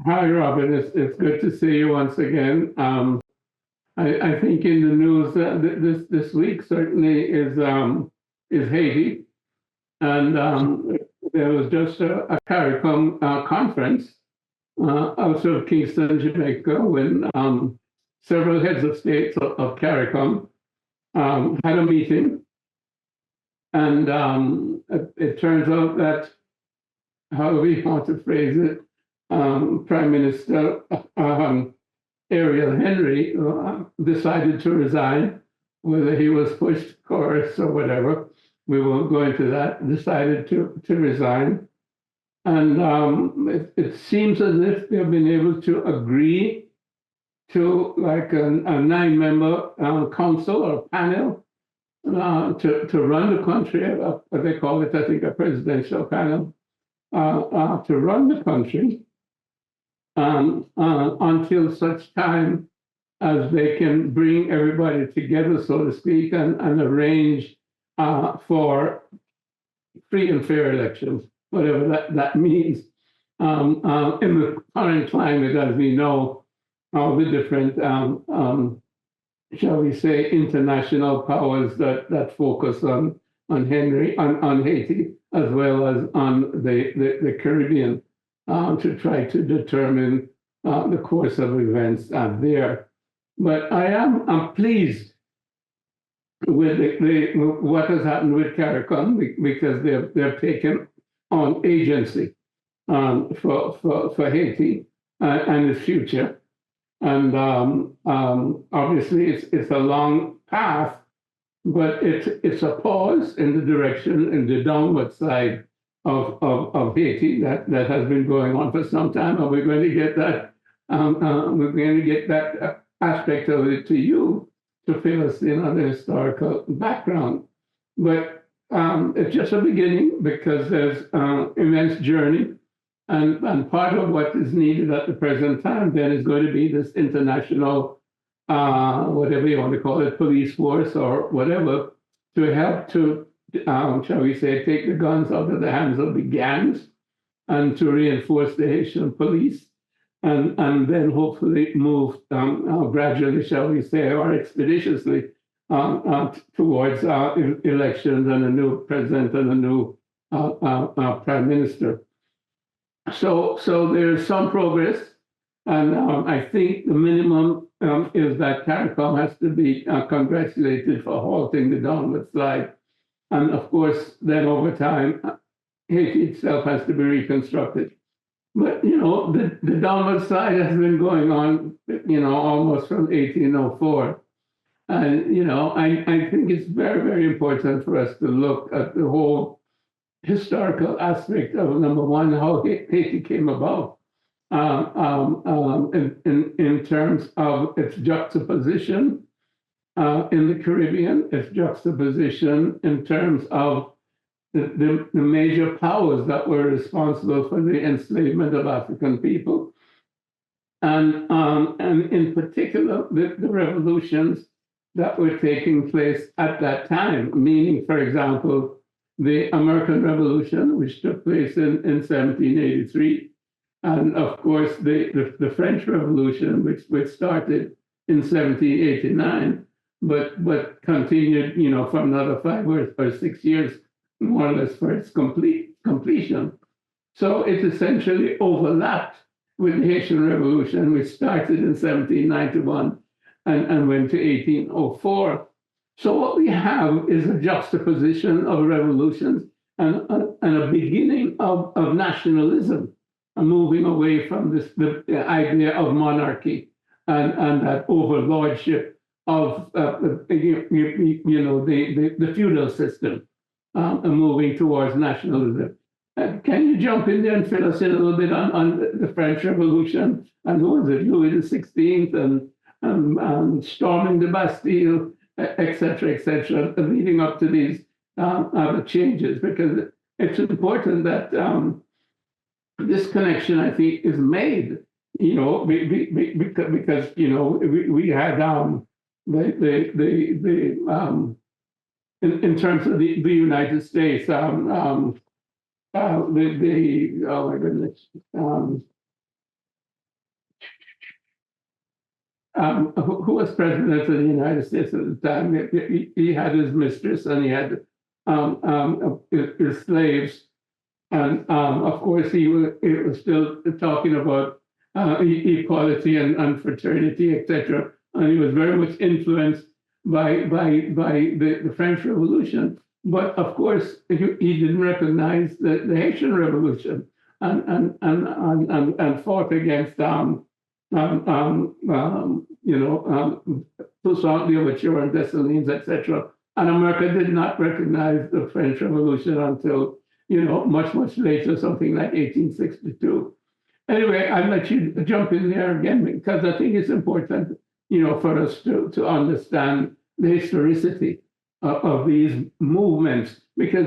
Hi, Robin. It's good to see you once again. I think in the news this week certainly is Haiti, and there was just a CARICOM conference out of Kingston, Jamaica, when several heads of states of CARICOM had a meeting, and it turns out that, how do we want to phrase it, Prime Minister Ariel Henry decided to resign, whether he was pushed, coerced, or whatever. We won't go into that. Decided to resign. And it seems as if they've been able to agree to like a nine-member council or panel to run the country. What they call it, I think, a presidential panel to run the country until such time as they can bring everybody together, so to speak, and arrange for free and fair elections, whatever that means. In the current climate, as we know, all the different, shall we say, international powers that focus on Haiti, as well as on the Caribbean, to try to determine the course of events there. But I'm pleased with what has happened with CARICOM, because they've taken on agency for Haiti and its future. And obviously it's a long path, but it's a pause in the direction, in the downward side of Haiti that has been going on for some time, and we're going to get that aspect of it to you to fill us in on the historical background. But it's just a beginning, because there's immense journey, and part of what is needed at the present time then is going to be this international, whatever you want to call it, police force or whatever, to help to shall we say, take the guns out of the hands of the gangs and to reinforce the Haitian police, and then hopefully move gradually, shall we say, or expeditiously towards elections and a new president and a new prime minister. So there's some progress, and I think the minimum is that CARICOM has to be congratulated for halting the downward slide. And of course, then over time, Haiti itself has to be reconstructed. But, the downward slide has been going on, almost from 1804. And, I think it's very, very important for us to look at the whole historical aspect of, number one, how Haiti came about in terms of its juxtaposition in the Caribbean, its juxtaposition in terms of the major powers that were responsible for the enslavement of African people, and in particular the revolutions that were taking place at that time, meaning, for example, the American Revolution, which took place in 1783, and of course the French Revolution, which started in 1789. But continued, for another 5 or 6 years, more or less, for its completion. So it essentially overlapped with the Haitian Revolution, which started in 1791 and went to 1804. So what we have is a juxtaposition of revolutions and a beginning of nationalism, moving away from the idea of monarchy and that overlordship of the feudal system, moving towards nationalism. Can you jump in there and fill us in a little bit on the French Revolution, and who was it, Louis XVI, and storming the Bastille, et cetera, leading up to these changes? Because it's important that this connection, I think, is made, because we had in terms of the United States, oh my goodness, who was president of the United States at the time. He had his mistress and he had his slaves. And of course, he was still talking about equality and fraternity, etc. And he was very much influenced by the French Revolution. But of course, he didn't recognize the Haitian Revolution and fought against Toussaint Louverture and Dessalines, etc. And America did not recognize the French Revolution until much later, something like 1862. Anyway, I'll let you jump in there again because I think it's important, for us to understand the historicity of these movements, because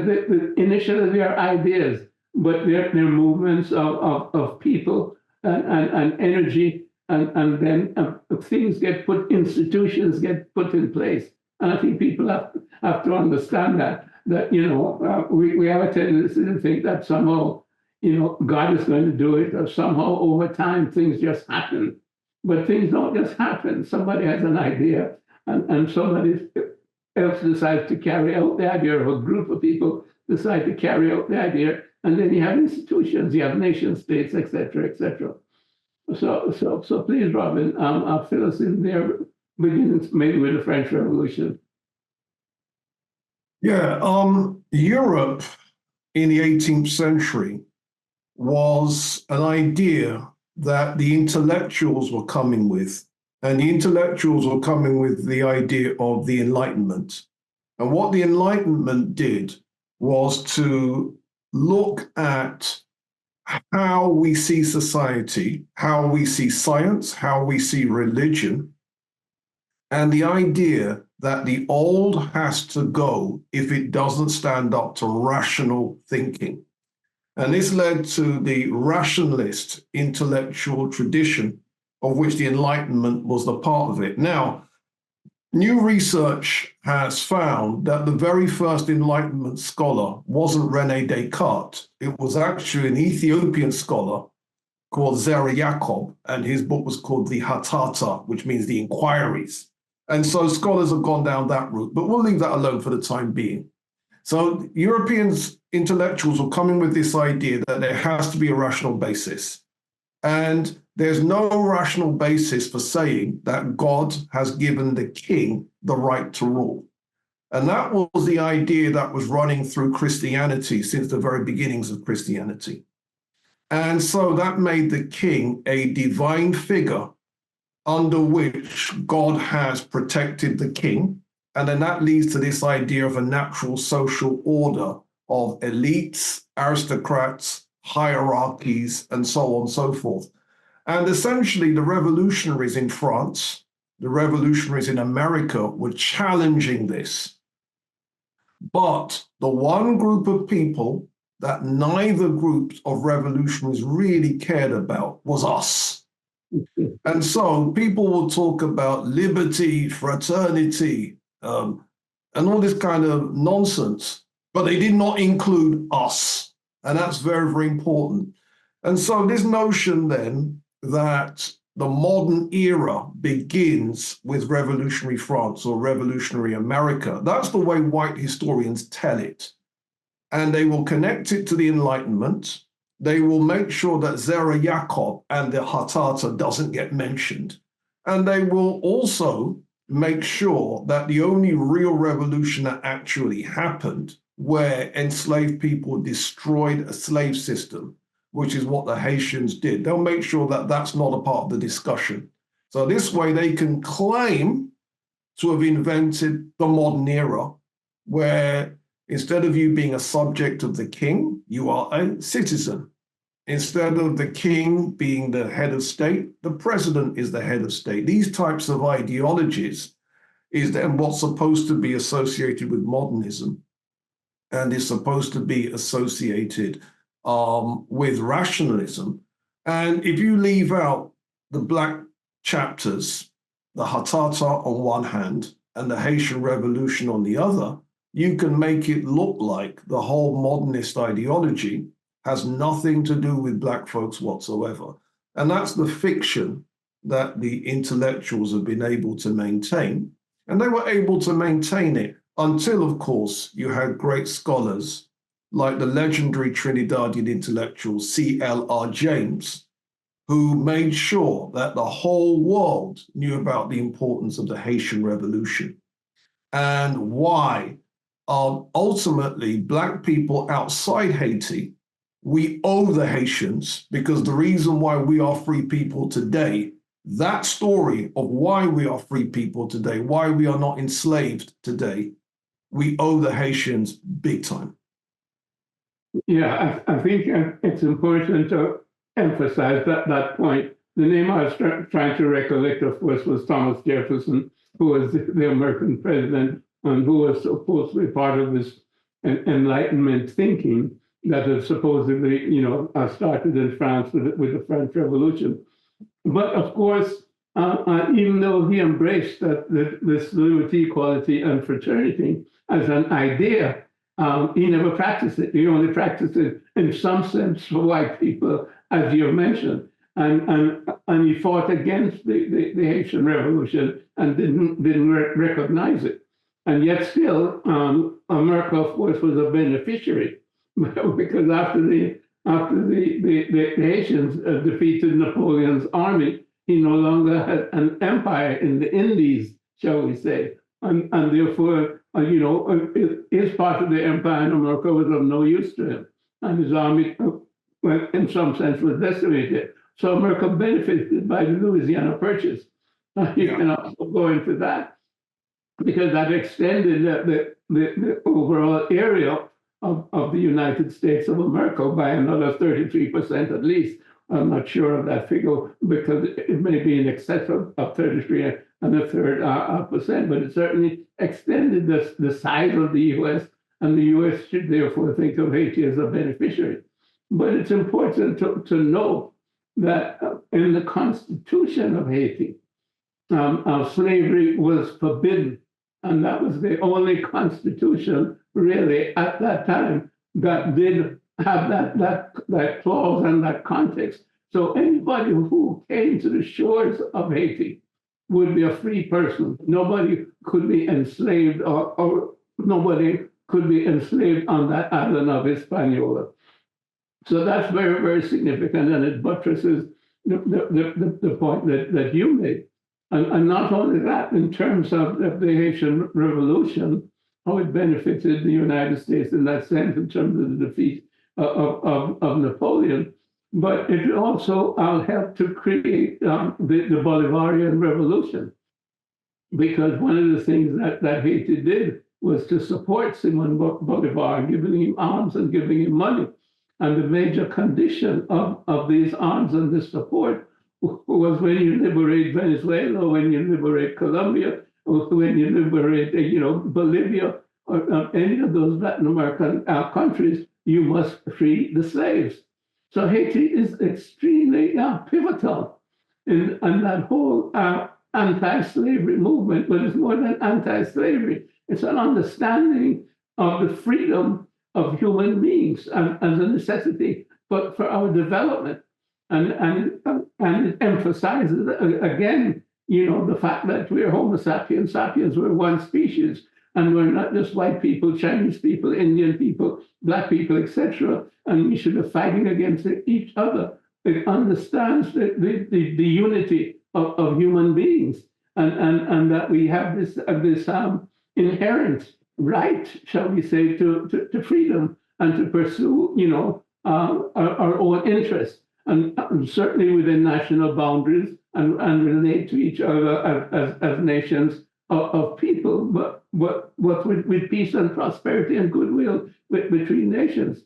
initially they are ideas, but they're movements of people and energy, and then things get institutions get put in place. And I think people have to understand that we have a tendency to think that somehow, God is going to do it, or somehow over time things just happen. But things don't just happen. Somebody has an idea, and somebody else decides to carry out the idea, or a group of people decide to carry out the idea, and then you have institutions, you have nation states, etc., etc. So please, Robin, fill us in there, beginning maybe with the French Revolution. Yeah, Europe in the 18th century was an idea that the intellectuals were coming with. And the intellectuals were coming with the idea of the Enlightenment. And what the Enlightenment did was to look at how we see society, how we see science, how we see religion, and the idea that the old has to go if it doesn't stand up to rational thinking. And this led to the rationalist intellectual tradition, of which the Enlightenment was the part of it. Now, new research has found that the very first Enlightenment scholar wasn't René Descartes. It was actually an Ethiopian scholar called Zera Yacob, and his book was called the Hatata, which means the Inquiries. And so scholars have gone down that route, but we'll leave that alone for the time being. So Europeans, intellectuals were coming with this idea that there has to be a rational basis. And there's no rational basis for saying that God has given the king the right to rule. And that was the idea that was running through Christianity since the very beginnings of Christianity. And so that made the king a divine figure under which God has protected the king. And then that leads to this idea of a natural social order of elites, aristocrats, hierarchies, and so on and so forth. And essentially, the revolutionaries in France, the revolutionaries in America were challenging this. But the one group of people that neither group of revolutionaries really cared about was us. And so people will talk about liberty, fraternity, and all this kind of nonsense, but they did not include us. And that's very, very important. And so this notion then that the modern era begins with revolutionary France or revolutionary America, that's the way white historians tell it. And they will connect it to the Enlightenment. They will make sure that Zera Yacob and the Hatata doesn't get mentioned. And they will also make sure that the only real revolution that actually happened, where enslaved people destroyed a slave system, which is what the Haitians did, they'll make sure that that's not a part of the discussion. So this way they can claim to have invented the modern era, where instead of you being a subject of the king, you are a citizen. Instead of the king being the head of state, the president is the head of state. These types of ideologies is then what's supposed to be associated with modernism and is supposed to be associated with rationalism. And if you leave out the black chapters, the Hatata on one hand and the Haitian Revolution on the other, you can make it look like the whole modernist ideology has nothing to do with black folks whatsoever. And that's the fiction that the intellectuals have been able to maintain. And they were able to maintain it until, of course, you had great scholars like the legendary Trinidadian intellectual C.L.R. James, who made sure that the whole world knew about the importance of the Haitian Revolution and why ultimately Black people outside Haiti, we owe the Haitians, because the reason why we are free people today, that story of why we are free people today, why we are not enslaved today, we owe the Haitians big time. Yeah, I think it's important to emphasize that point. The name I was trying to recollect, of course, was Thomas Jefferson, who was the American president and who was supposed to be part of this Enlightenment thinking that had supposedly, started in France with the French Revolution. But of course, even though he embraced this liberty, equality, and fraternity as an idea, he never practiced it. He only practiced it in some sense for white people, as you have mentioned. And he fought against the Haitian Revolution and didn't recognize it. And yet still, America, of course, was a beneficiary because after the Haitians defeated Napoleon's army, he no longer had an empire in the Indies, shall we say, and therefore, his part of the empire in America was of no use to him, and his army, in some sense, was decimated. So America benefited by the Louisiana Purchase. You can also go into that, because that extended the overall area of the United States of America by another 33% at least. I'm not sure of that figure because it may be in excess of 33 and a third percent, but it certainly extended the size of the U.S., and the U.S. should therefore think of Haiti as a beneficiary. But it's important to know that in the Constitution of Haiti, slavery was forbidden. And that was the only constitution really at that time that did have that clause and that context. So anybody who came to the shores of Haiti would be a free person. Nobody could be enslaved or nobody could be enslaved on that island of Hispaniola. So that's very, very significant, and it buttresses the point that you made. And not only that, in terms of the Haitian Revolution, how it benefited the United States in that sense, in terms of the defeat of Napoleon, but it also helped to create the Bolivarian Revolution. Because one of the things that Haiti did was to support Simon Bolivar, giving him arms and giving him money. And the major condition of these arms and this support was when you liberate Venezuela, when you liberate Colombia, or when you liberate, Bolivia, or any of those Latin American countries, you must free the slaves. So Haiti is extremely pivotal in that whole anti-slavery movement, but it's more than anti-slavery. It's an understanding of the freedom of human beings and as a necessity for our development. And it emphasizes, again, the fact that we're Homo sapiens sapiens, we're one species, and we're not just white people, Chinese people, Indian people, Black people, etc. And we should be fighting against each other. It understands the unity of human beings, and that we have this inherent right, shall we say, to freedom and to pursue, our own interests. And certainly within national boundaries and relate to each other as nations of people, but with peace and prosperity and goodwill between nations.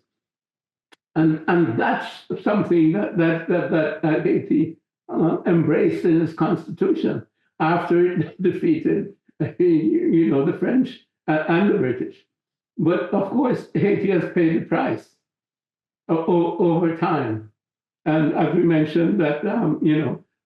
And that's something that Haiti embraced in its constitution after it defeated, the French and the British. But of course, Haiti has paid the price over time. And as we mentioned, that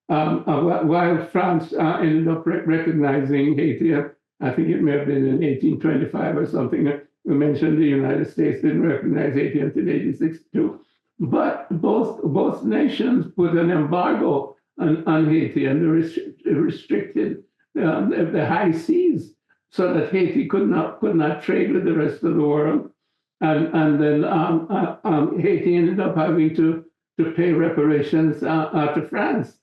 while France ended up recognizing Haiti, I think it may have been in 1825 or something. We mentioned the United States didn't recognize Haiti until 1862. But both nations put an embargo on Haiti, and they restricted the high seas so that Haiti could not trade with the rest of the world. And then Haiti ended up having to pay reparations to France.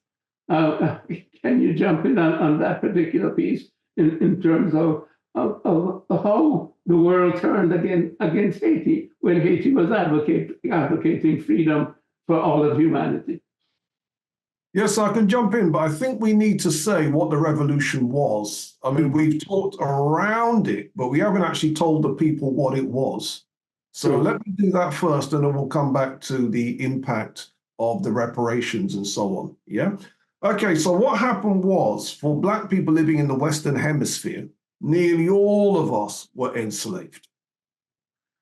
Can you jump in on that particular piece in terms of how the world turned against Haiti when Haiti was advocating freedom for all of humanity? Yes, I can jump in, but I think we need to say what the revolution was. I mean, we've talked around it, but we haven't actually told the people what it was. So let me do that first, and then we'll come back to the impact of the reparations and so on. Yeah. Okay, so what happened was, for Black people living in the Western Hemisphere, nearly all of us were enslaved.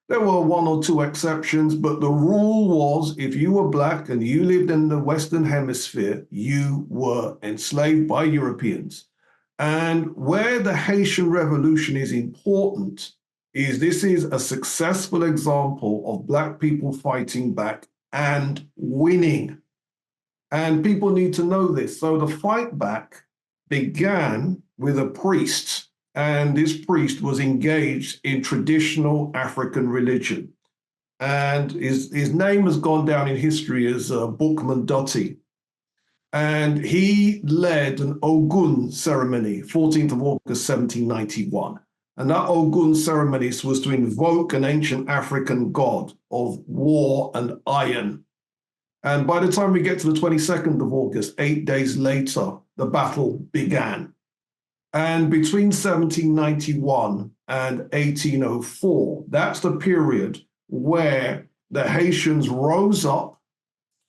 There were one or two exceptions, but the rule was if you were Black and you lived in the Western Hemisphere, you were enslaved by Europeans. And where the Haitian Revolution is important is this is a successful example of Black people fighting back and winning. And people need to know this. So the fight back began with a priest, and this priest was engaged in traditional African religion. And his name has gone down in history as Bookman Dutty. And he led an Ogun ceremony, 14th of August, 1791. And that Ogun ceremony was to invoke an ancient African god of war and iron. And by the time we get to the 22nd of August, 8 days later, the battle began. And between 1791 and 1804, that's the period where the Haitians rose up,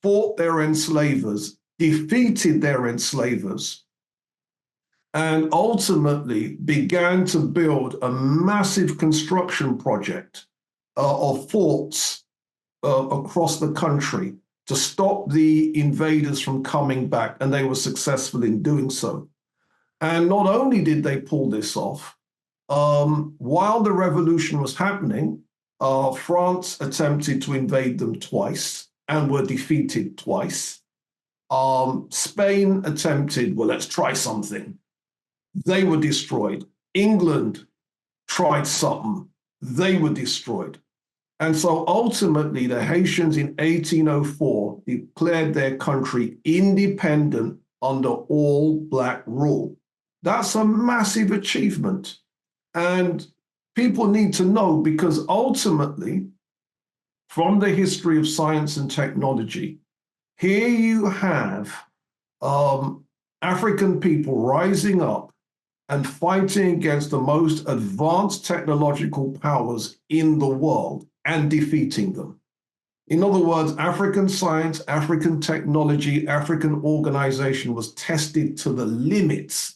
fought their enslavers, defeated their enslavers, and ultimately began to build a massive construction project of forts across the country to stop the invaders from coming back, and they were successful in doing so. And not only did they pull this off, while the revolution was happening, France attempted to invade them twice and were defeated twice. Spain attempted, well, let's try something. They were destroyed. England tried something. They were destroyed. And so ultimately, the Haitians in 1804 declared their country independent under all Black rule. That's a massive achievement. And people need to know, because ultimately, from the history of science and technology, here you have African people rising up and fighting against the most advanced technological powers in the world and defeating them. In other words, African science, African technology, African organization was tested to the limits,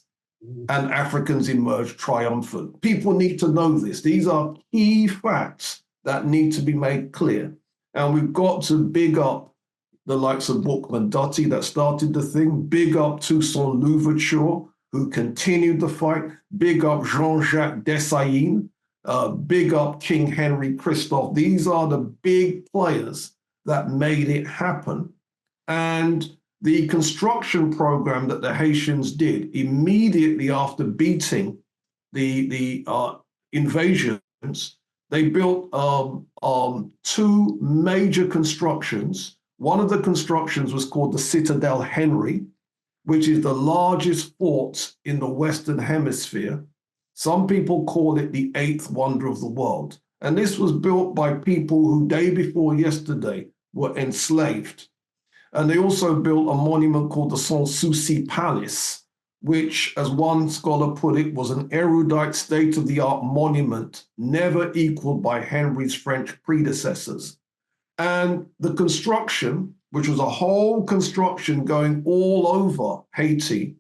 and Africans emerged triumphant. People need to know this. These are key facts that need to be made clear. And we've got to big up the likes of Bookman Dutty that started the thing, big up Toussaint Louverture, who continued the fight, big up Jean-Jacques Dessalines, big up King Henry Christophe. These are the big players that made it happen. And the construction program that the Haitians did immediately after beating the invasions, they built two major constructions. One of the constructions was called the Citadel Henry, which is the largest fort in the Western Hemisphere. Some people call it the eighth wonder of the world. And this was built by people who day before yesterday were enslaved. And they also built a monument called the Sans Souci Palace, which, as one scholar put it, was an erudite state-of-the-art monument never equaled by Henry's French predecessors. And the construction, which was a whole construction going all over Haiti,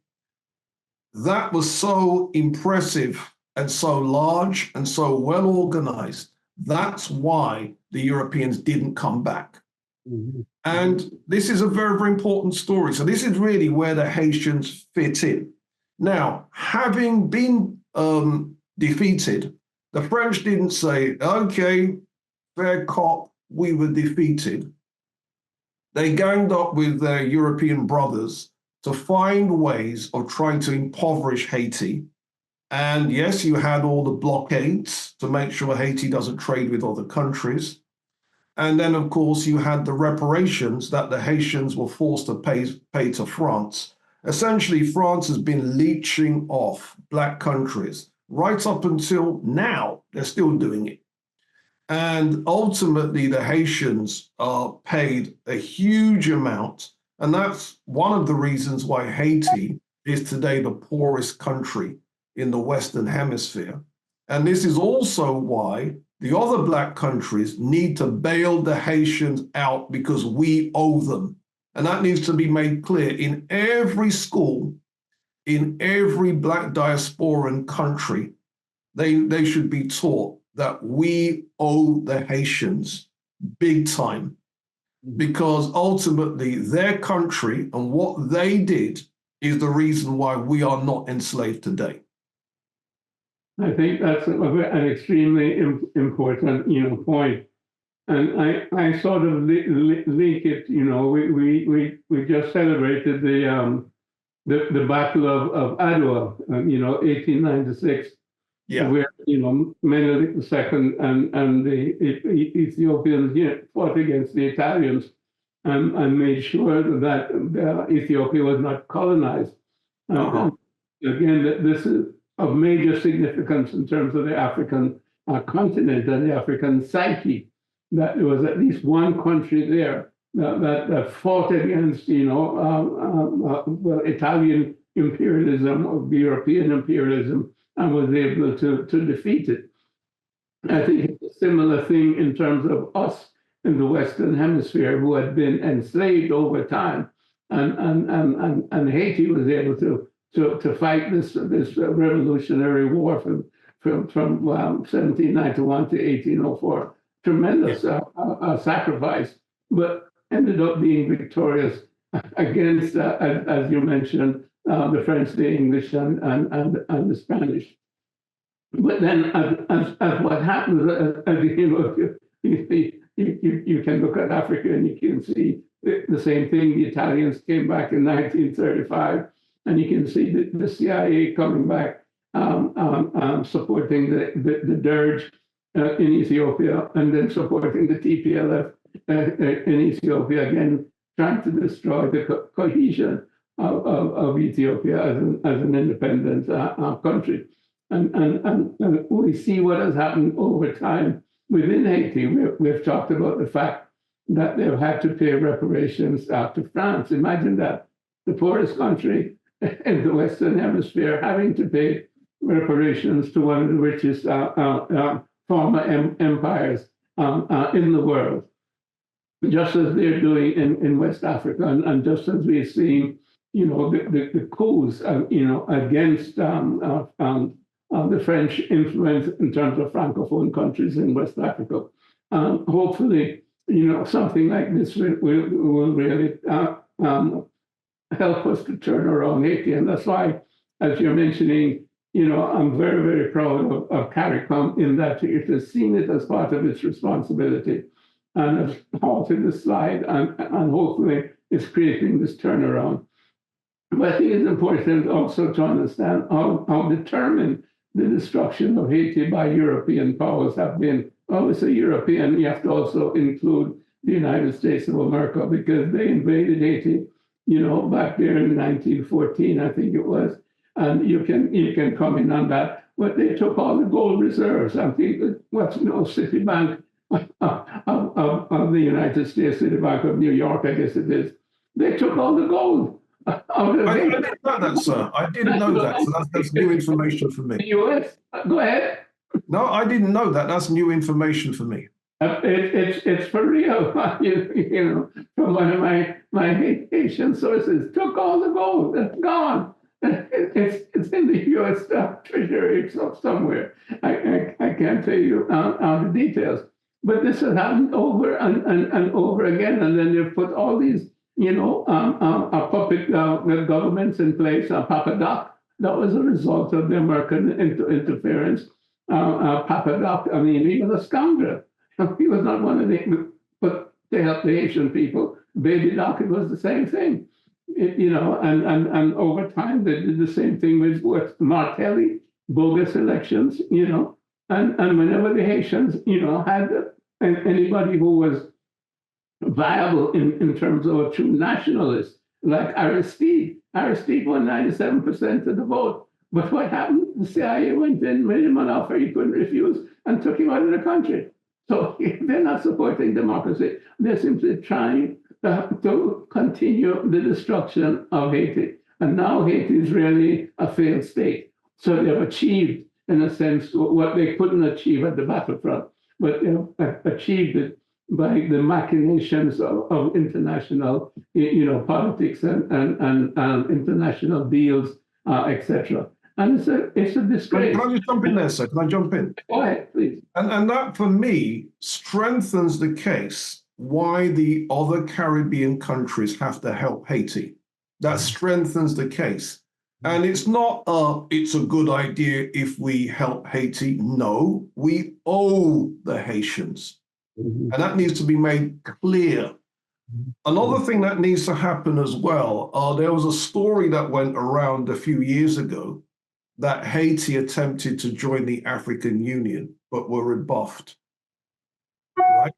that was so impressive and so large and so well organized. That's why the Europeans didn't come back. Mm-hmm. And this is a very, very important story. So this is really where the Haitians fit in. Now, having been defeated, the French didn't say, okay, fair cop, we were defeated. They ganged up with their European brothers to find ways of trying to impoverish Haiti. And yes, you had all the blockades to make sure Haiti doesn't trade with other countries. And then, of course, you had the reparations that the Haitians were forced to pay to France. Essentially, France has been leeching off Black countries right up until now. They're still doing it. And ultimately, the Haitians are paid a huge amount. And that's one of the reasons why Haiti is today the poorest country in the Western Hemisphere. And this is also why the other Black countries need to bail the Haitians out, because we owe them. And that needs to be made clear in every school, in every Black diasporan country. They should be taught that we owe the Haitians big time, because ultimately their country and what they did is the reason why we are not enslaved today. I think that's an extremely important, point, and I sort of link it. We just celebrated the Battle of Adwa, 1896, where Menelik II and the Ethiopians fought against the Italians and made sure that Ethiopia was not colonized. Again, this is of major significance in terms of the African continent and the African psyche, that there was at least one country there that fought against, Italian imperialism or European imperialism, and was able to defeat it. I think it's a similar thing in terms of us in the Western Hemisphere, who had been enslaved over time, and Haiti was able to fight this revolutionary war from 1791 to 1804. Tremendous sacrifice, but ended up being victorious against, as you mentioned, the French, the English, and the Spanish. But then, as what happens, you can look at Africa and you can see the same thing. The Italians came back in 1935. And you can see the CIA coming back, supporting the Dirge in Ethiopia, and then supporting the TPLF in Ethiopia, again, trying to destroy the cohesion of Ethiopia as an independent country. And we see what has happened over time within Haiti. We've talked about the fact that they've had to pay reparations to France. Imagine that, the poorest country in the Western Hemisphere having to pay reparations to one of the richest former empires in the world, just as they're doing in West Africa, and just as we're seeing, the coups, against the French influence in terms of Francophone countries in West Africa. Hopefully, something like this will really help us to turn around Haiti. And that's why, as you're mentioning, I'm very, very proud of CARICOM in that it has seen it as part of its responsibility and has halted the slide, and hopefully it's creating this turnaround. But I think it's important also to understand how determined the destruction of Haiti by European powers have been. Obviously, European, you have to also include the United States of America, because they invaded Haiti, back there in 1914, I think it was. And you can comment on that. But they took all the gold reserves. I think what's Citibank of the United States, Citibank of New York, I guess it is. They took all the gold. I didn't know that, sir. I didn't know that. So that's new information for me. The U.S. Go ahead. No, I didn't know that. That's new information for me. It's for real. From one of my Haitian sources, took all the gold. It's gone. It's in the U.S. Treasury somewhere. I can't tell you the details. But this has happened over and over again, and then they've put all these puppet governments in place. Papa Doc, that was a result of the American interference. Papa Doc, he was a scoundrel. He was not one of the, but they helped the Haitian people. Baby Doc, it was the same thing. and over time they did the same thing with Martelli, bogus elections, and whenever the Haitians, had anybody who was viable in terms of a true nationalist, like Aristide. Aristide won 97% of the vote. But what happened? The CIA went in, made him an offer he couldn't refuse, and took him out of the country. So they're not supporting democracy. They're simply trying to continue the destruction of Haiti. And now Haiti is really a failed state. So they've achieved, in a sense, what they couldn't achieve at the battlefront, but they've achieved it by the machinations of international, politics and international deals, etc. And it's a disgrace. Can I just jump in there, sir? Can I jump in? Go ahead, please. And that, for me, strengthens the case why the other Caribbean countries have to help Haiti. That strengthens the case. And it's not, it's a good idea if we help Haiti. No, we owe the Haitians. And that needs to be made clear. Another thing that needs to happen as well, there was a story that went around a few years ago that Haiti attempted to join the African Union, but were rebuffed. Right?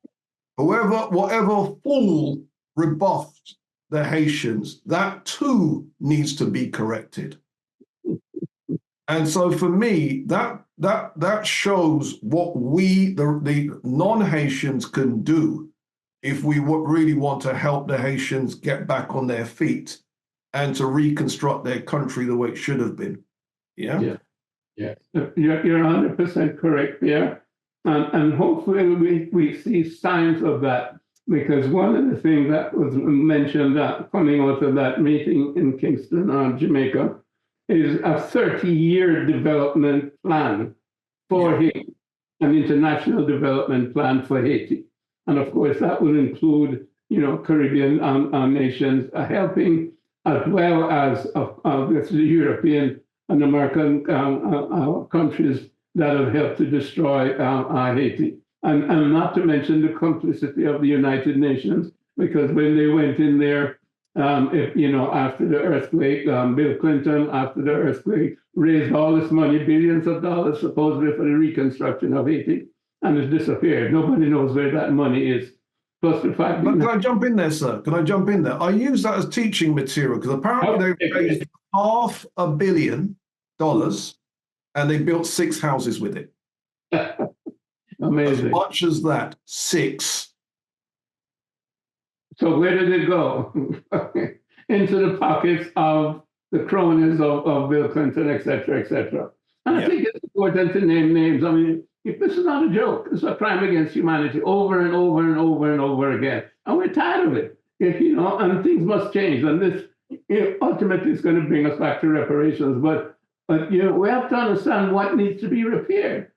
Whatever fool rebuffed the Haitians, that too needs to be corrected. And so for me, that shows what we, the non-Haitians, can do if we really want to help the Haitians get back on their feet and to reconstruct their country the way it should have been. Yeah. You're 100% correct there. And hopefully we see signs of that, because one of the things that was mentioned coming out of that meeting in Kingston, Jamaica, is a 30-year development plan for Haiti, an international development plan for Haiti. And of course, that will include, Caribbean nations helping, as well as the European and American countries that have helped to destroy Haiti. And not to mention the complicity of the United Nations, because when they went in there, after the earthquake, Bill Clinton, after the earthquake, raised all this money, billions of dollars, supposedly for the reconstruction of Haiti, and it's disappeared. Nobody knows where that money is. Plus the fact. Can I jump in there, sir? Can I jump in there? I use that as teaching material because apparently they raised $500 million and they built 6 houses with it. Amazing. As much as that, 6. So where did it go? Into the pockets of the cronies of Bill Clinton, et cetera, et cetera. And I think it's important to name names. I mean, if this is not a joke, it's a crime against humanity over and over and over and over again. And we're tired of it. And things must change. And this ultimately is going to bring us back to reparations. But we have to understand what needs to be repaired.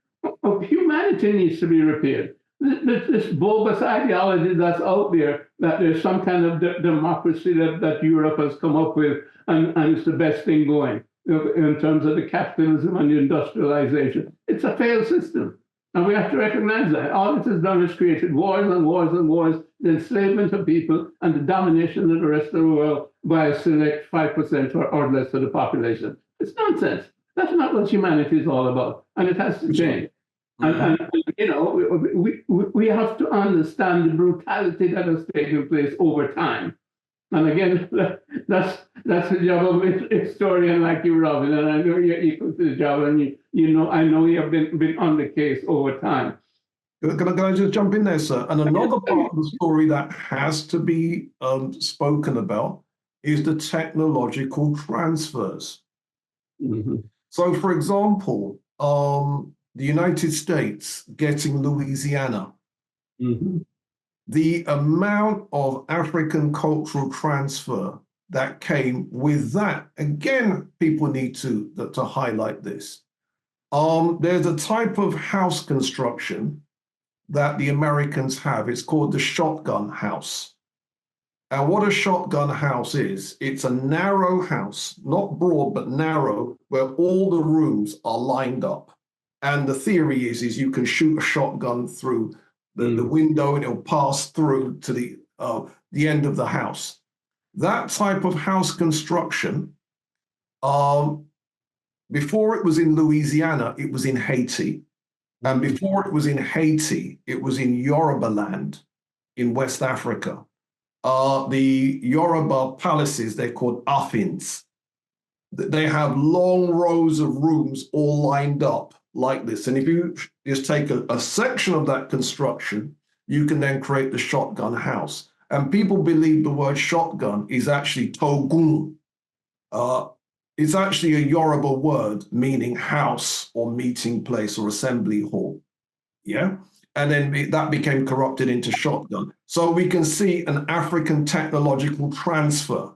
Humanity needs to be repaired. This bogus ideology that's out there, that there's some kind of democracy that Europe has come up with, and it's the best thing going in terms of the capitalism and the industrialization. It's a failed system. And we have to recognize that. All it has done is created wars and wars and wars, the enslavement of people, and the domination of the rest of the world by a select 5% or less of the population. It's nonsense. That's not what humanity is all about. And it has to change. And we have to understand the brutality that has taken place over time. And again, that's the job of a historian like you, Robin, and I know you're equal to the job, and I know you have been on the case over time. Can I just jump in there, sir? And another part of the story that has to be spoken about is the technological transfers. Mm-hmm. So, for example, the United States getting Louisiana, the amount of African cultural transfer that came with that, again, people need to highlight this. There's a type of house construction that the Americans have. It's called the shotgun house. And what a shotgun house is, it's a narrow house, not broad, but narrow, where all the rooms are lined up. And the theory is you can shoot a shotgun through the window and it'll pass through to the end of the house. that type of house construction, before it was in Louisiana, it was in Haiti. And before it was in Haiti, it was in Yoruba land in West Africa. The Yoruba palaces, they're called afins. They have long rows of rooms all lined up like this. And if you just take a section of that construction, you can then create the shotgun house. And people believe the word shotgun is actually togun. It's actually a Yoruba word meaning house or meeting place or assembly hall. Yeah. And then that became corrupted into shotgun. So we can see an African technological transfer.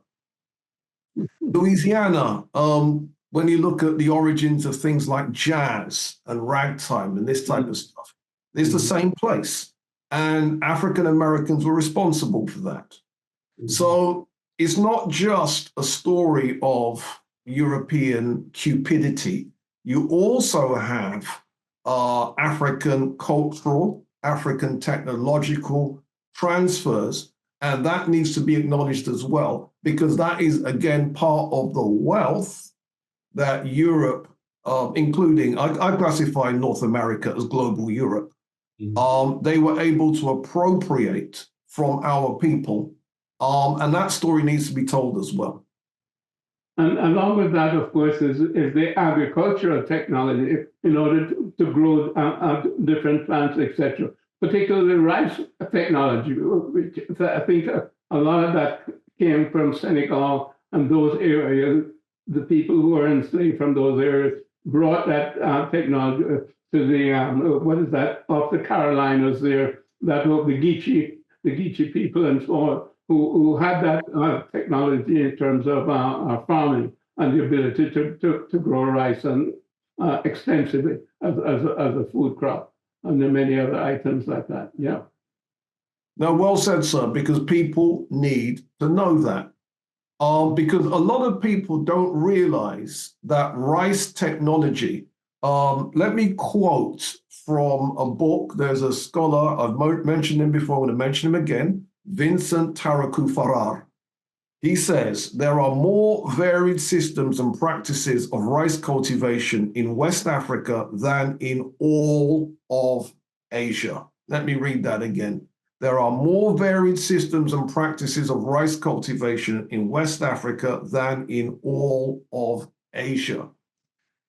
Louisiana, when you look at the origins of things like jazz and ragtime and this type of stuff, it's the same place. And African Americans were responsible for that. So it's not just a story of European cupidity. You also have African cultural, African technological transfers, and that needs to be acknowledged as well, because that is, again, part of the wealth that Europe, including, I classify North America as global Europe, they were able to appropriate from our people, and that story needs to be told as well. And along with that, of course, is the agricultural technology in order to grow different plants, etc. Particularly rice technology, which I think a lot of that came from Senegal and those areas. The people who were enslaved from those areas brought that technology to the what is that, off the Carolinas there, that of the Geechee people and so on, who had that technology in terms of farming and the ability to grow rice and extensively as a food crop, and there are many other items like that. Yeah. Now, well said, sir, because people need to know that. Because a lot of people don't realize that rice technology, let me quote from a book. There's a scholar, I've mentioned him before, I'm going to mention him again, Vincent Taraku Farrar. He says, there are more varied systems and practices of rice cultivation in West Africa than in all of Asia. Let me read that again. There are more varied systems and practices of rice cultivation in West Africa than in all of Asia.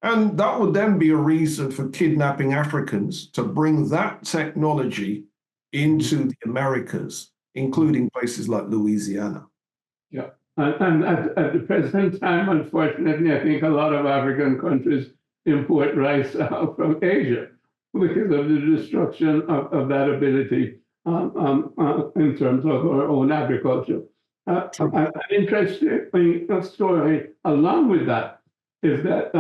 And that would then be a reason for kidnapping Africans to bring that technology into the Americas, including places like Louisiana. Yeah. And at the present time, unfortunately, I think a lot of African countries import rice from Asia because of the destruction of that ability in terms of our own agriculture. An interesting story along with that is that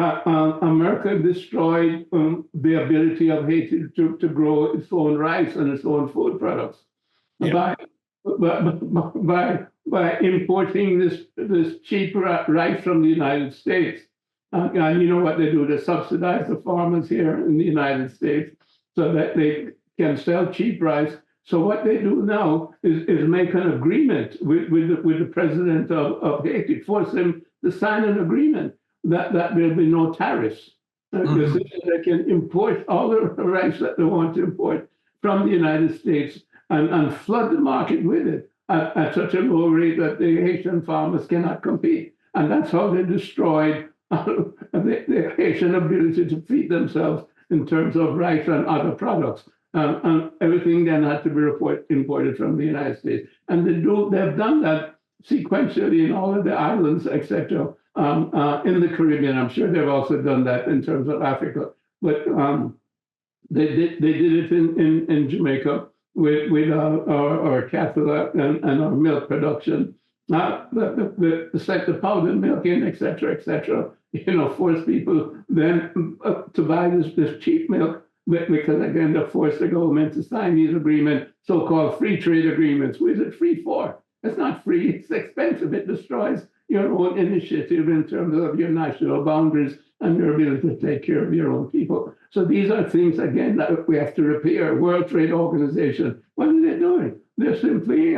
America destroyed the ability of Haiti to grow its own rice and its own food products by importing this cheap rice from the United States. And you know what they do? They subsidize the farmers here in the United States so that they can sell cheap rice. So what they do now is make an agreement with the president of Haiti, force him to sign an agreement that there'll be no tariffs. Because they can import all the rice that they want to import from the United States and flood the market with it at such a low rate that the Haitian farmers cannot compete. And that's how they destroyed the Haitian ability to feed themselves in terms of rice and other products. And everything then had to be imported from the United States. And they've done that sequentially in all of the islands, etc., in the Caribbean. I'm sure they've also done that in terms of Africa. But they did it in Jamaica with our cattle and our milk production. The powdered milk in, etc., force people then to buy this cheap milk, because again, they forced the government to sign these agreements, so-called free trade agreements. What is it free for? It's not free, it's expensive. It destroys your own initiative in terms of your national boundaries and your ability to take care of your own people. So these are things, again, that we have to repair. World Trade Organization, what are they doing? They're simply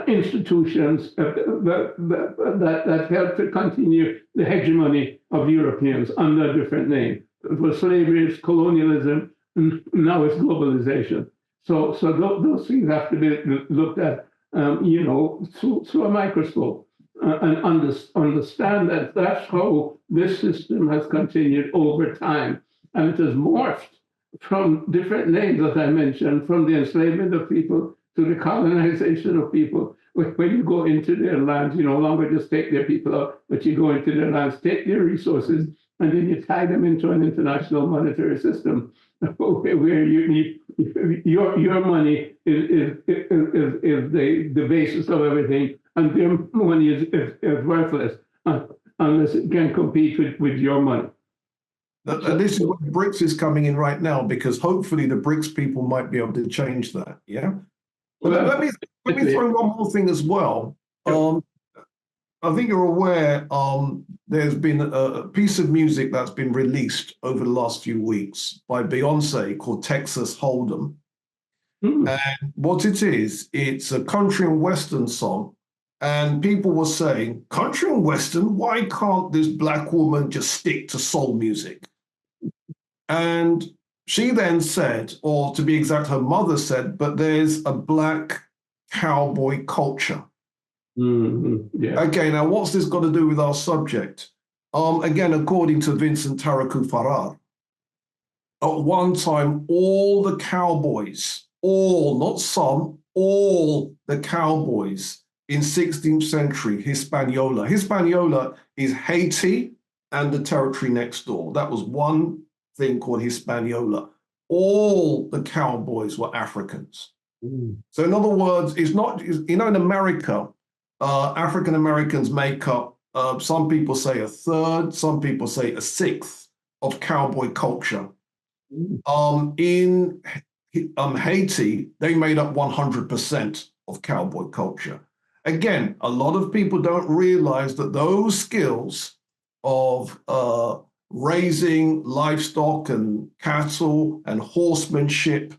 institutions that helped to continue the hegemony of Europeans under a different name. It was slavery, it's colonialism, and now it's globalization. So those things have to be looked at, through a microscope, and understand that that's how this system has continued over time. And it has morphed from different names, as I mentioned, from the enslavement of people to the colonization of people. When you go into their lands, you no longer just take their people out, but you go into their lands, take their resources, and then you tie them into an international monetary system where your money is the basis of everything, and their money is worthless unless it can compete with your money. And this is where BRICS is coming in right now, because hopefully the BRICS people might be able to change that. Yeah. But let me throw one more thing as well. I think you're aware there's been a piece of music that's been released over the last few weeks by Beyonce called Texas Hold'em. And what it is, it's a country and western song. And people were saying, country and western, why can't this Black woman just stick to soul music? And she then said, or to be exact, her mother said, but there's a Black cowboy culture. Yeah. Okay, now what's this got to do with our subject? Again, according to Vincent Taraku Farrar, at one time, all the cowboys, all, not some, all the cowboys in 16th century Hispaniola. Hispaniola is Haiti and the territory next door. That was one thing called Hispaniola. All the cowboys were Africans. So in other words, it's not, in America, African Americans make up, some people say a third, some people say a sixth of cowboy culture. In Haiti, they made up 100% of cowboy culture. Again, a lot of people don't realize that those skills of raising livestock and cattle and horsemanship,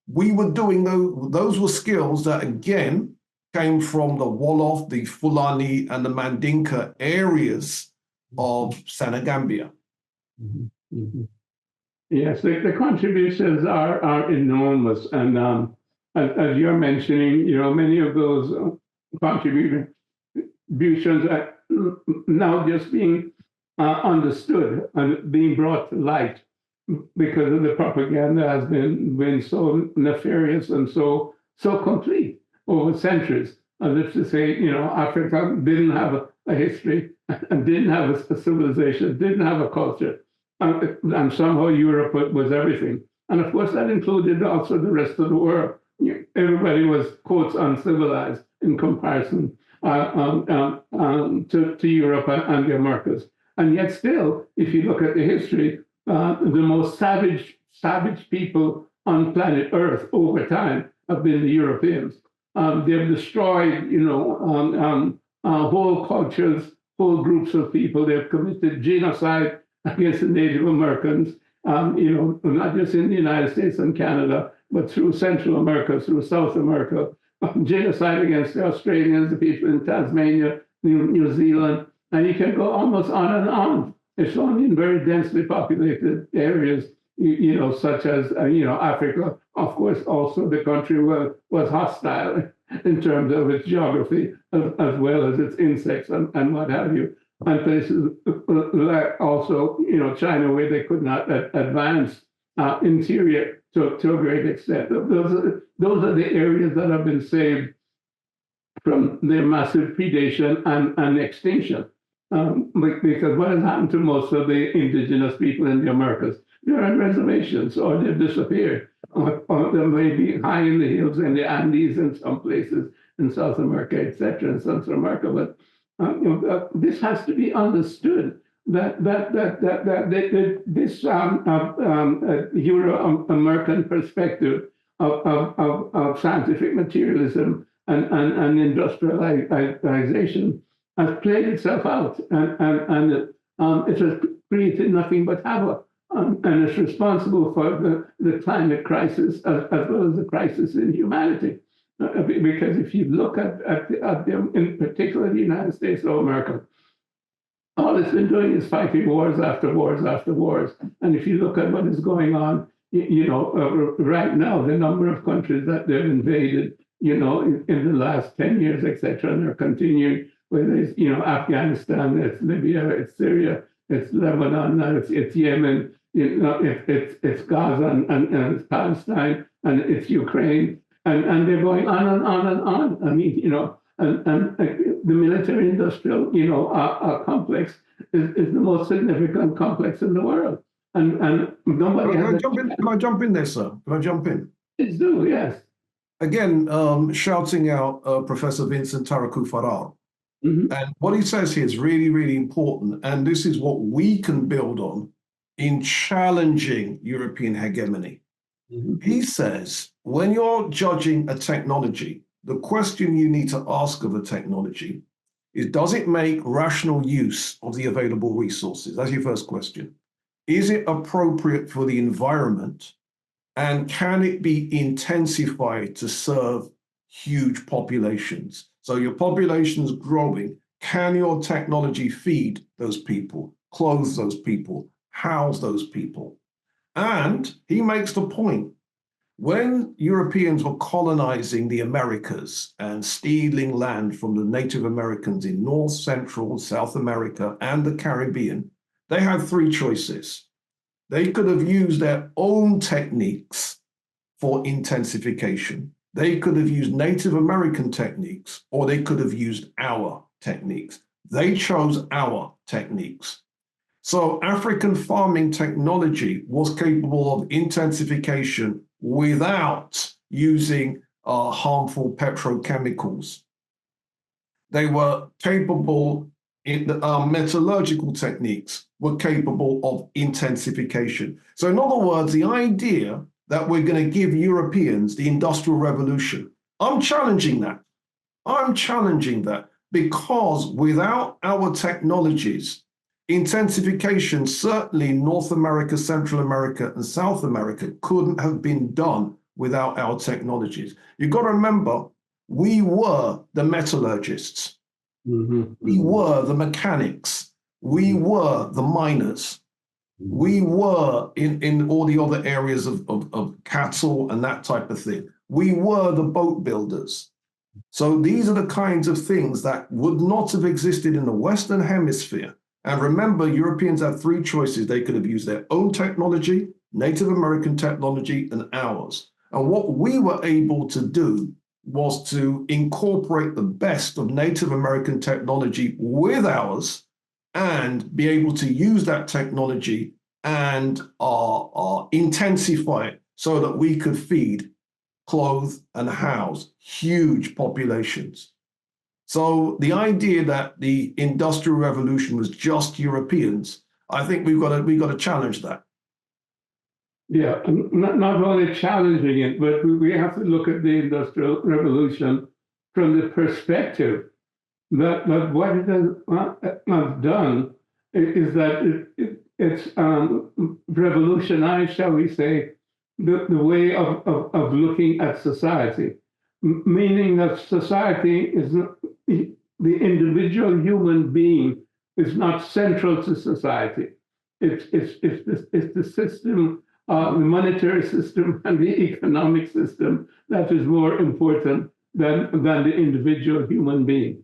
we were doing those were skills that, again, came from the Wolof, the Fulani, and the Mandinka areas of Senegambia. Yes, the contributions are enormous, and as you're mentioning, many of those contributions are now just being understood and being brought to light because of the propaganda has been so nefarious and so complete over centuries, as if to say, Africa didn't have a history and didn't have a civilization, didn't have a culture, and somehow Europe was everything. And of course, that included also the rest of the world. Everybody was, quotes, uncivilized in comparison to Europe and the Americas. And yet still, if you look at the history, the most savage people on planet Earth over time have been the Europeans. They've destroyed, whole cultures, whole groups of people. They've committed genocide against the Native Americans, not just in the United States and Canada, but through Central America, through South America, genocide against the Australians, the people in Tasmania, New Zealand, and you can go almost on and on. It's only in very densely populated areas, such as, Africa. Of course, also the country was hostile in terms of its geography, as well as its insects and what have you. And places like also, China, where they could not advance interior to a great extent. Those are the areas that have been saved from their massive predation and extinction. Because what has happened to most of the indigenous people in the Americas? They're on reservations or they've disappeared. Or they may be high in the hills in the Andes in some places in South America, etc., in Central America. But this has to be understood that this Euro-American perspective of scientific materialism and industrialization has played itself out, and it has created nothing but havoc, and it's responsible for the climate crisis as well as the crisis in humanity. Because if you look at them, in particular the United States of America, all it's been doing is fighting wars after wars after wars. And if you look at what is going on, right now, the number of countries that they've invaded, in the last 10 years, etc., and they're continuing, whether it's, Afghanistan, it's Libya, it's Syria, it's Lebanon, it's Yemen, it's Gaza, and it's Palestine, and it's Ukraine, and they're going on and on and on. I mean, and the military-industrial, complex is the most significant complex in the world, and nobody has. Can I jump in there, sir? Can I jump in? Please do, yes. Again, shouting out Professor Vincent Taraku Farrar. Mm-hmm. And what he says here is really, really important. And this is what we can build on in challenging European hegemony. Mm-hmm. He says, when you're judging a technology, the question you need to ask of a technology is, does it make rational use of the available resources? That's your first question. Is it appropriate for the environment? And can it be intensified to serve huge populations? So your population's growing. Can your technology feed those people, clothe those people, house those people? And he makes the point, when Europeans were colonizing the Americas and stealing land from the Native Americans in North, Central, South America, and the Caribbean, they had three choices. They could have used their own techniques for intensification. They could have used Native American techniques, or they could have used our techniques. They chose our techniques. So African farming technology was capable of intensification without using harmful petrochemicals. They were capable, metallurgical techniques were capable of intensification. So in other words, the idea that we're going to give Europeans the Industrial Revolution, I'm challenging that. I'm challenging that because without our technologies, intensification, certainly North America, Central America, and South America couldn't have been done without our technologies. You've got to remember, we were the metallurgists. Mm-hmm. We were the mechanics. We were the miners. We were in all the other areas of cattle and that type of thing. We were the boat builders. So these are the kinds of things that would not have existed in the Western Hemisphere. And remember, Europeans had three choices. They could have used their own technology, Native American technology, and ours. And what we were able to do was to incorporate the best of Native American technology with ours and be able to use that technology and intensify it so that we could feed, clothe, and house huge populations. So the idea that the Industrial Revolution was just Europeans, I think we've got to challenge that. Yeah, not only challenging it, but we have to look at the Industrial Revolution from the perspective that what it has done is that it's revolutionized, shall we say, the way of looking at society, meaning that society is not, the individual human being is not central to society. It's the system, the monetary system and the economic system that is more important than the individual human being.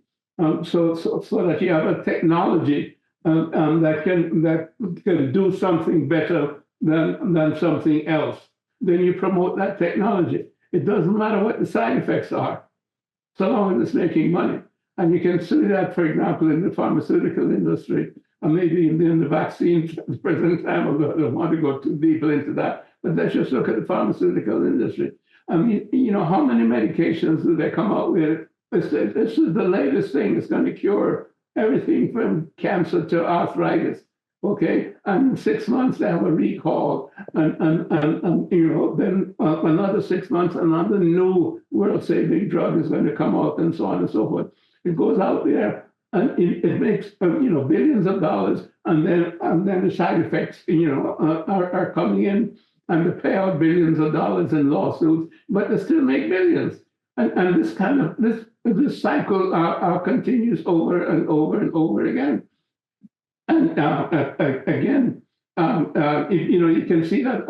So that you have a technology that can do something better than something else, then you promote that technology. It doesn't matter what the side effects are, so long as it's making money. And you can see that, for example, in the pharmaceutical industry, and maybe in the vaccine at the present time. I don't want to go too deeply into that, but let's just look at the pharmaceutical industry. I mean, how many medications do they come out with? This is the latest thing. It's going to cure everything from cancer to arthritis. Okay, and in 6 months they have a recall, and then another 6 months, another new world-saving drug is going to come out, and so on and so forth. It goes out there, and it makes billions of dollars, and then the side effects are coming in, and they pay out billions of dollars in lawsuits, but they still make billions. And this cycle continues over and over and over again. And again, you can see that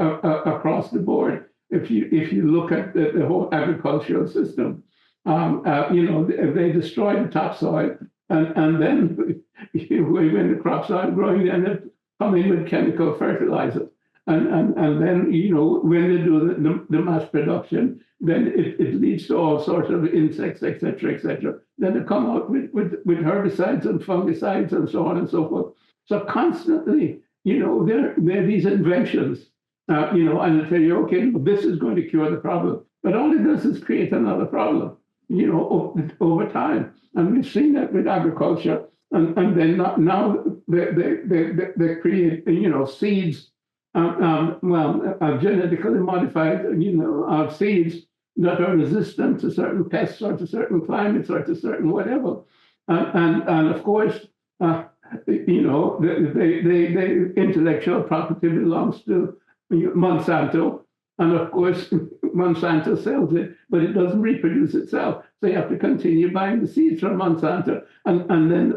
across the board. If you look at the whole agricultural system, they destroy the topsoil, and then when the crops aren't growing, then they come in with chemical fertilizer. And then, when they do the mass production, then it leads to all sorts of insects, et cetera, et cetera. Then they come out with herbicides and fungicides and so on and so forth. So constantly, there are these inventions, and they tell you, okay, this is going to cure the problem. But all it does is create another problem, over time. And we've seen that with agriculture. And then now they create, seeds, genetically modified, seeds that are resistant to certain pests or to certain climates or to certain whatever. And of course, the intellectual property belongs to Monsanto. And of course, Monsanto sells it, but it doesn't reproduce itself. So you have to continue buying the seeds from Monsanto. And then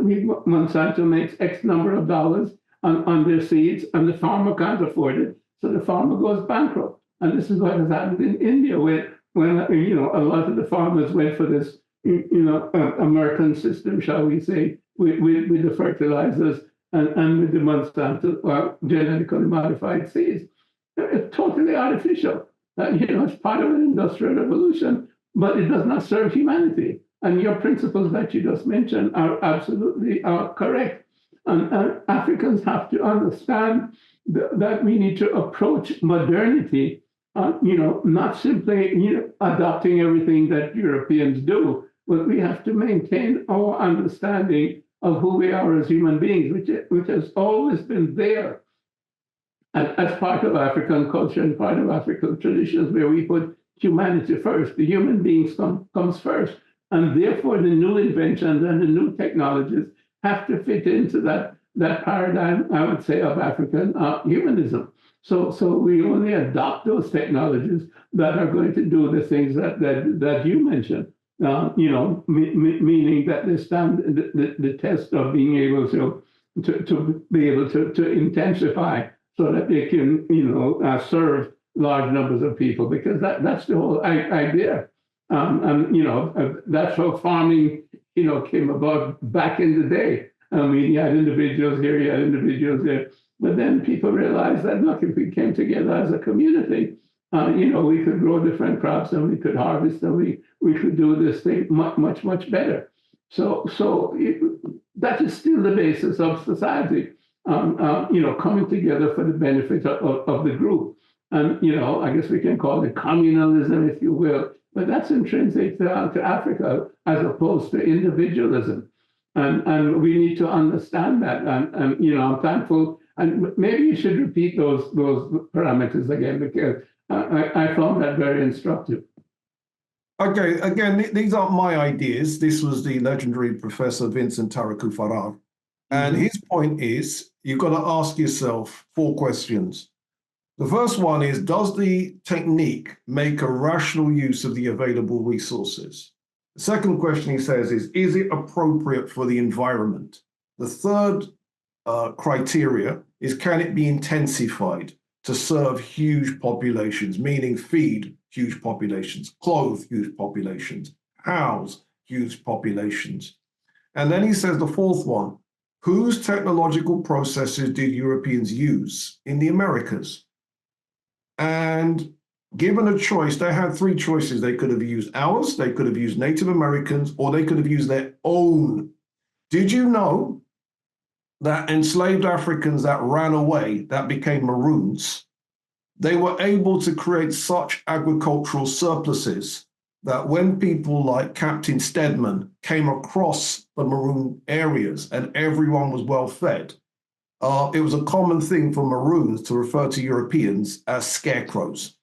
Monsanto makes X number of dollars on their seeds, and the farmer can't afford it. So the farmer goes bankrupt. And this is what has happened in India, when a lot of the farmers went for this, American system, shall we say, with the fertilizers and with the Monsanto genetically modified seeds. It's totally artificial. It's part of an industrial revolution, but it does not serve humanity. And your principles that you just mentioned are absolutely correct. And Africans have to understand that we need to approach modernity, not simply adopting everything that Europeans do, but we have to maintain our understanding of who we are as human beings, which has always been there as part of African culture and part of African traditions, where we put humanity first. The human beings comes first. And therefore, the new inventions and the new technologies have to fit into that paradigm, I would say, of African humanism. So we only adopt those technologies that are going to do the things that you mentioned, meaning that they stand the test of being able to be able to intensify, so that they can, serve large numbers of people, because that's the whole idea. That's how farming, came about back in the day. I mean, you had individuals here, you had individuals there, but then people realized that, look, if we came together as a community, we could grow different crops, and we could harvest, and we could do this thing much, much better. So that is still the basis of society. Coming together for the benefit of the group. And, I guess we can call it communalism, if you will, but that's intrinsic to Africa as opposed to individualism. And we need to understand that. And I'm thankful. And maybe you should repeat those parameters again, because I found that very instructive. Okay, again, these aren't my ideas. This was the legendary Professor Vincent Taraku Farrar. And his point is, you've got to ask yourself 4 questions. The first one is, does the technique make a rational use of the available resources? The second question, he says, is it appropriate for the environment? The third criteria is, can it be intensified to serve huge populations, meaning feed huge populations, clothe huge populations, house huge populations? And then he says the fourth one, whose technological processes did Europeans use in the Americas? And given a choice, they had 3 choices. They could have used ours, they could have used Native Americans, or they could have used their own. Did you know that enslaved Africans that ran away, that became Maroons, they were able to create such agricultural surpluses that when people like Captain Stedman came across the Maroon areas and everyone was well fed, it was a common thing for Maroons to refer to Europeans as scarecrows.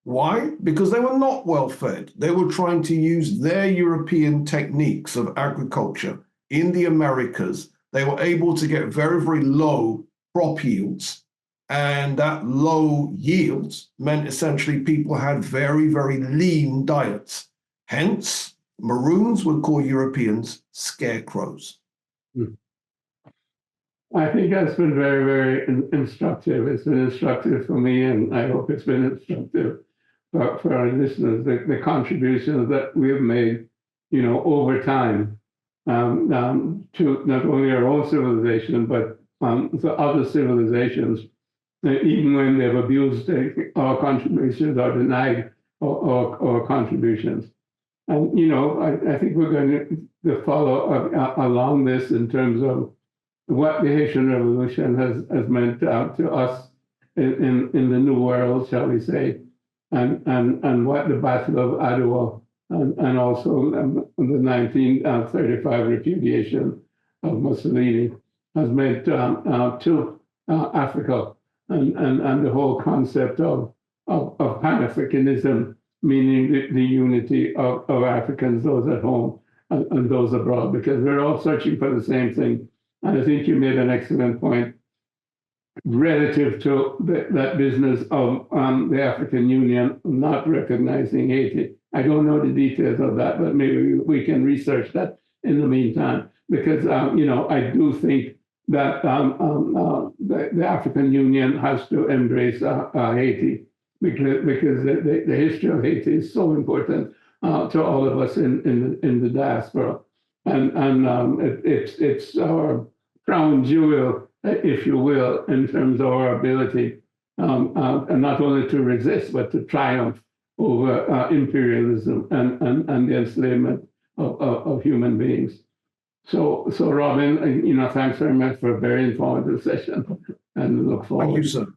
Why? Because they were not well fed. They were trying to use their European techniques of agriculture in the Americas. They were able to get very, very low crop yields. And that low yield meant essentially people had very, very lean diets. Hence, Maroons would call Europeans scarecrows. I think that's been very, very instructive. It's been instructive for me, and I hope it's been instructive for our listeners. The contributions that we've made, over time, to not only our own civilization, but to other civilizations, even when they've abused our contributions or denied our contributions. And, I think we're going to follow along this in terms of what the Haitian Revolution has meant to us in the New World, shall we say, and what the Battle of Adwa and also the 1935 repudiation of Mussolini has meant to Africa, and the whole concept of pan-africanism, meaning the unity of Africans, those at home and those abroad, because we're all searching for the same thing. And I think you made an excellent point relative to that business of the African Union not recognizing Haiti. I don't know the details of that, but maybe we can research that in the meantime, because I do think that the African Union has to embrace Haiti, because the history of Haiti is so important to all of us in the diaspora, and it's our crown jewel, if you will, in terms of our ability, and not only to resist, but to triumph over imperialism and the enslavement of human beings. So Robin, thanks very much for a very informative session, and look forward. Thank you, sir.